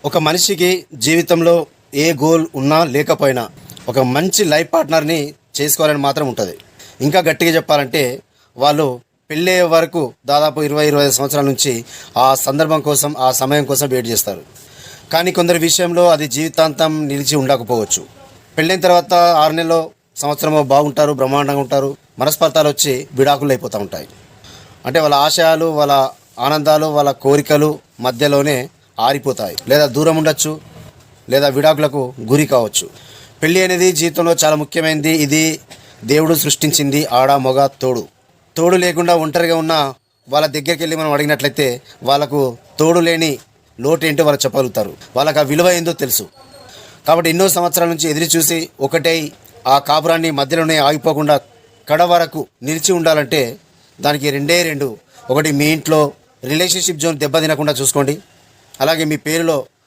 ఒక మనిషికి జీవితంలో ఏ గోల్ ఉన్నా లేకపోయినా ఒక మంచి లైఫ్ పార్ట్నర్ని చేసుకోవాలని మాత్రం ఉంటుంది. ఇంకా గట్టిగా చెప్పాలంటే వాళ్ళు పెళ్ళయ్యే వరకు దాదాపు 20-25 సంవత్సరాల నుంచి ఆ సందర్భం కోసం, ఆ సమయం కోసం వెయిట్ చేస్తారు. కానీ కొందరి విషయంలో అది జీవితాంతం నిలిచి ఉండకపోవచ్చు. పెళ్ళైన తర్వాత 6 నెలలో, సంవత్సరమో బాగుంటారు, బ్రహ్మాండంగా ఉంటారు. మనస్పర్ధాలు వచ్చి విడాకులు అయిపోతూ ఉంటాయి. అంటే వాళ్ళ ఆశయాలు, వాళ్ళ ఆనందాలు, వాళ్ళ కోరికలు మధ్యలోనే ఆరిపోతాయి. లేదా దూరం ఉండొచ్చు, లేదా విడాకులకు గురి కావచ్చు. పెళ్ళి అనేది జీవితంలో చాలా ముఖ్యమైనది. ఇది దేవుడు సృష్టించింది. ఆడ మగ తోడు లేకుండా ఒంటరిగా ఉన్న వాళ్ళ దగ్గరికి వెళ్ళి మనం అడిగినట్లయితే వాళ్ళకు తోడు లేని లోటు ఏంటో వాళ్ళు చెప్పగలుగుతారు. వాళ్ళకి ఆ విలువ ఏందో తెలుసు. కాబట్టి ఎన్నో సంవత్సరాల నుంచి ఎదురు చూసి ఒకటై ఆ కాపురాన్ని మధ్యలోనే ఆగిపోకుండా కడ వరకు నిలిచి ఉండాలంటే దానికి రెండు. ఒకటి, మీ ఇంట్లో రిలేషన్షిప్ జోన్ దెబ్బతినకుండా చూసుకోండి. అలాగే మీ పేరులో